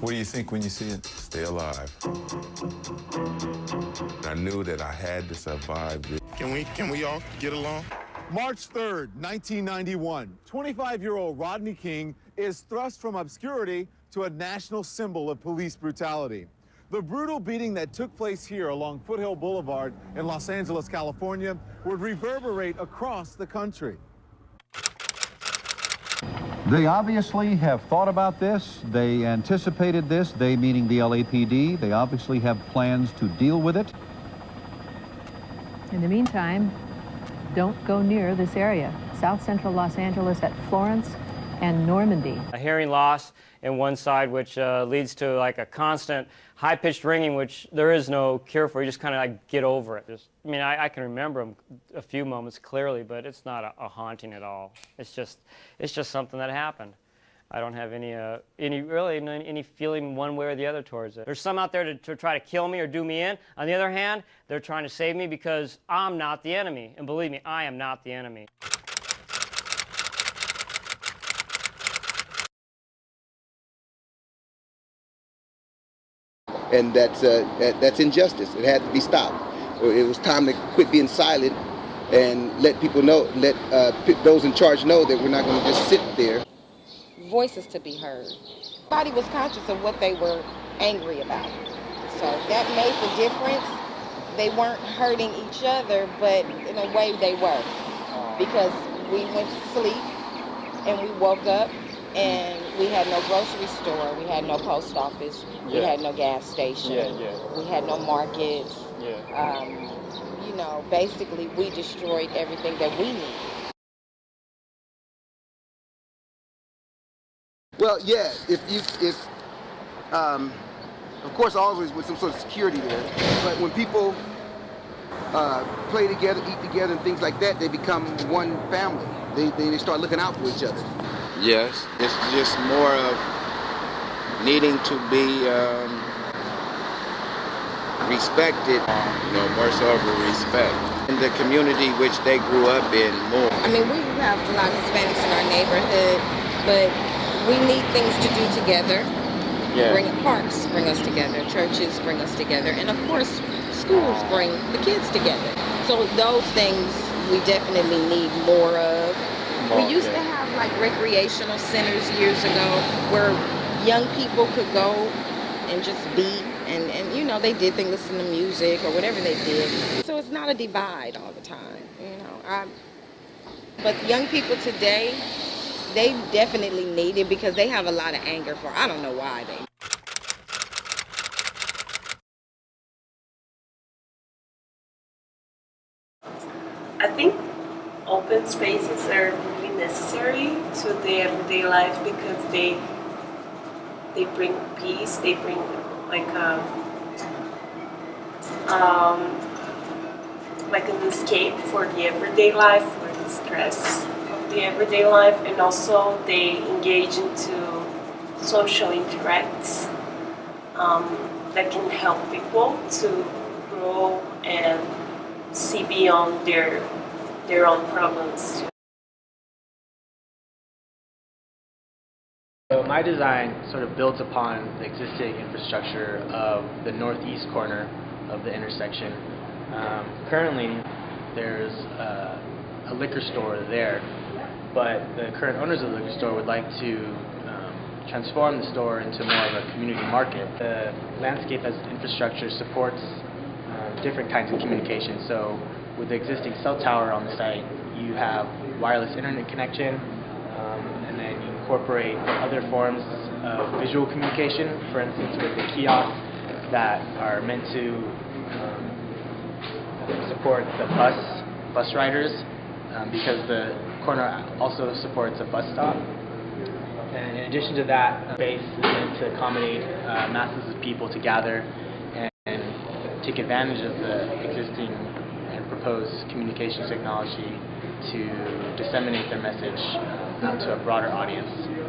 What do you think when you see it? Stay alive. I knew that I had to survive this. Can we all get along? March 3rd, 1991, 25-year-old Rodney King is thrust from obscurity to a national symbol of police brutality. The brutal beating that took place here along Foothill Boulevard in Los Angeles, California, would reverberate across the country. They obviously have thought about this. They anticipated this, they meaning the LAPD. They obviously have plans to deal with it. In the meantime, don't go near this area. South Central Los Angeles at Florence and Normandy. A hearing loss in one side, which leads to like a constant high-pitched ringing, which there is no cure for. You just kind of like get over it. I mean, I can remember a few moments clearly, but it's not a haunting at all. It's just something that happened. I don't have any feeling one way or the other towards it. There's some out there to try to kill me or do me in. On the other hand, they're trying to save me because I'm not the enemy. And believe me, I am not the enemy. And that's injustice. It had to be stopped. It was time to quit being silent and let people know, let those in charge know that we're not going to just sit there. Voices to be heard. Everybody was conscious of what they were angry about. So that made the difference. They weren't hurting each other, but in a way they were. Because we went to sleep and we woke up and we had no grocery store, we had no post office, we had no gas station, we had no markets. You know, basically we destroyed everything that we needed. Well, yeah, of course always with some sort of security there, but when people play together, eat together and things like that, they become one family. They start looking out for each other. Yes, it's just more of needing to be respected, more so of respect. In the community which they grew up in more. I mean, we have a lot of Hispanics in our neighborhood, but we need things to do together. Parks bring us together, churches bring us together, and of course, schools bring the kids together. So those things we definitely need more of. We used to have like recreational centers years ago where young people could go and just be, and they did things, listen to music or whatever they did. So it's not a divide all the time, But young people today, they definitely need it because they have a lot of anger for, I don't know why they. I think open spaces are really necessary to the everyday life because they bring peace, they bring like an escape for the everyday life, for the stress of the everyday life, and also they engage into social interacts that can help people to grow and see beyond their own problems. So my design sort of builds upon the existing infrastructure of the northeast corner of the intersection. Currently, there's a liquor store there, but the current owners of the liquor store would like to transform the store into more of a community market. The landscape as infrastructure supports different kinds of communication. So with the existing cell tower on the site, you have wireless internet connection, and then you incorporate other forms of visual communication, for instance with the kiosks that are meant to support the bus riders, because the corner also supports a bus stop. And in addition to that, space is meant to accommodate masses of people to gather and take advantage of the existing and proposed communications technology to disseminate their message out to a broader audience.